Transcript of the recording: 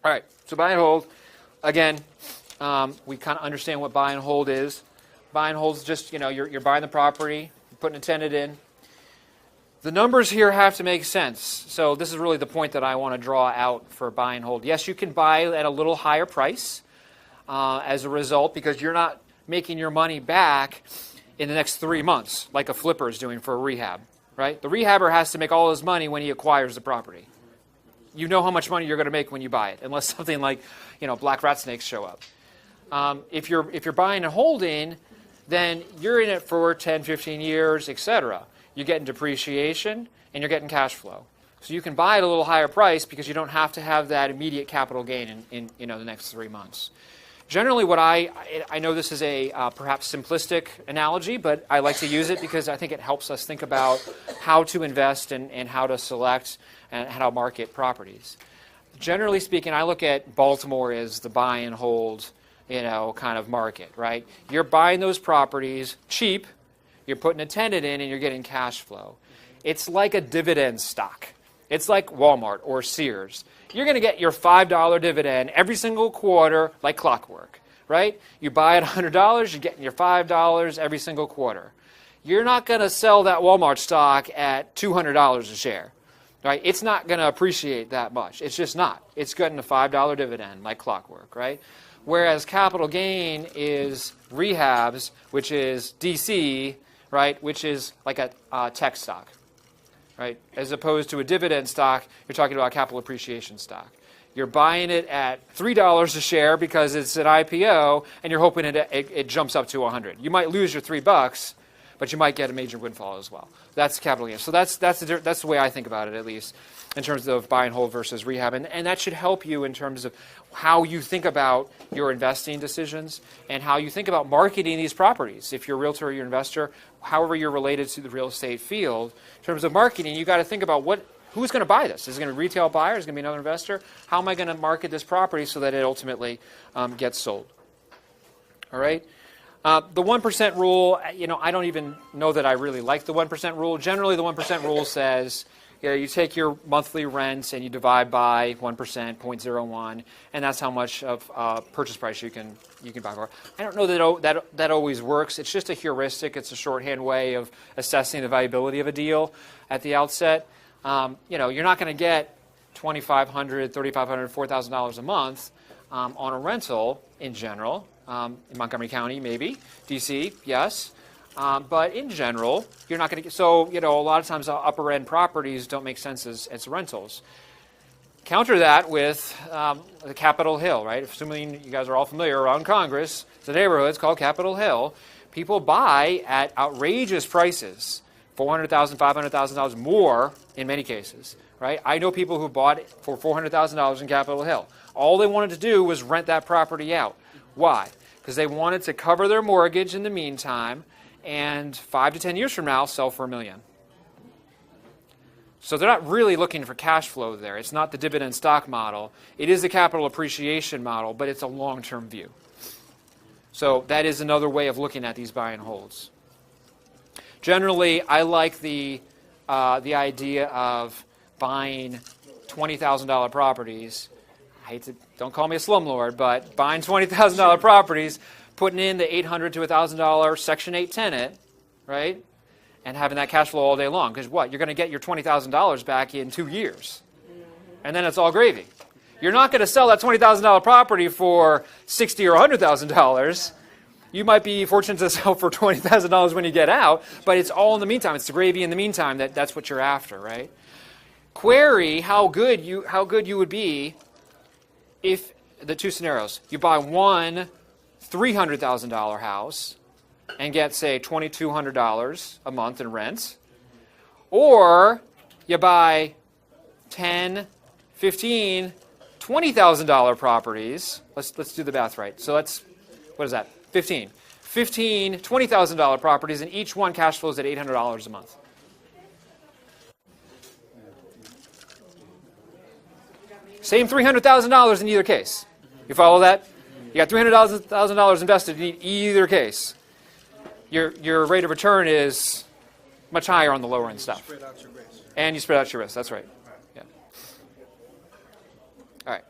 All right, so buy and hold. Again, we kind of understand what buy and hold is. Buy and hold is just, you're buying the property, you're putting a tenant in. The numbers here have to make sense. So this is really the point that I want to draw out for buy and hold. Yes, you can buy at a little higher price as a result because you're not making your money back in the next 3 months like a flipper is doing for a rehab, right? The rehabber has to make all his money when he acquires the property. You know how much money you're going to make when you buy it, unless something like, black rat snakes show up. If you're buying and holding, then you're in it for 10, 15 years, etc. You're getting depreciation and you're getting cash flow. So you can buy at a little higher price because you don't have to have that immediate capital gain in the next 3 months. Generally, what I know this is a perhaps simplistic analogy, but I like to use it because I think it helps us think about how to invest and how to select and how to market properties. Generally speaking, I look at Baltimore as the buy and hold, kind of market, right? You're buying those properties cheap, you're putting a tenant in, and you're getting cash flow. It's like a dividend stock. It's like Walmart or Sears. You're going to get your $5 dividend every single quarter like clockwork, right? You buy at $100, you're getting your $5 every single quarter. You're not going to sell that Walmart stock at $200 a share, right? It's not going to appreciate that much. It's just not. It's getting a $5 dividend like clockwork, right? Whereas capital gain is rehabs, which is DC, right, which is like a tech stock. Right? As opposed to a dividend stock, you're talking about capital appreciation stock. You're buying it at $3 a share because it's an IPO, and you're hoping it jumps up to 100. You might lose your $3, but you might get a major windfall as well. That's capital gain. So that's the way I think about it, at least, in terms of buy and hold versus rehab. And that should help you in terms of how you think about your investing decisions and how you think about marketing these properties. If you're a realtor or you're an investor, however you're related to the real estate field, in terms of marketing, you've got to think about who's going to buy this. Is it going to be a retail buyer? Is it going to be another investor? How am I going to market this property so that it ultimately gets sold? All right? The 1% rule, I don't even know that I really like the 1% rule. Generally, the 1% rule says, you take your monthly rents and you divide by 1%, 0.01, and that's how much of purchase price you can buy for. I don't know that always works. It's just a heuristic. It's a shorthand way of assessing the viability of a deal at the outset. You're not going to get $2,500, $3,500, $4,000 a month on a rental in general. In Montgomery County, maybe. DC, yes. But in general, you're not going to get, so, a lot of times upper end properties don't make sense as rentals. Counter that with the Capitol Hill, right? Assuming you guys are all familiar around Congress, it's a neighborhood, it's called Capitol Hill. People buy at outrageous prices, $400,000, $500,000 more in many cases, right? I know people who bought it for $400,000 in Capitol Hill. All they wanted to do was rent that property out. Why? Because they wanted to cover their mortgage in the meantime, and 5 to 10 years from now, sell for $1 million. So they're not really looking for cash flow there. It's not the dividend stock model. It is the capital appreciation model, but it's a long-term view. So that is another way of looking at these buy and holds. Generally, I like the idea of buying $20,000 properties. Don't call me a slumlord, but buying $20,000 properties, putting in the $800 to $1,000 Section 8 tenant, right, and having that cash flow all day long. Because what? You're going to get your $20,000 back in 2 years. And then it's all gravy. You're not going to sell that $20,000 property for $60,000 or $100,000. You might be fortunate to sell for $20,000 when you get out, but it's all in the meantime. It's the gravy in the meantime that's what you're after, right? Query how good you would be if the two scenarios. You buy one $300,000 house and get, say, $2,200 a month in rent, or you buy 10, 15, $20,000 properties. Let's do the math right. So what is that? 15, $20,000 properties, and each one cash flows at $800 a month. Same $300,000 in either case. You follow that? You got $300,000 invested in either case. your rate of return is much higher on the lower end stuff. Spread out your risk. And you spread out your risk. That's right. Yeah. All right.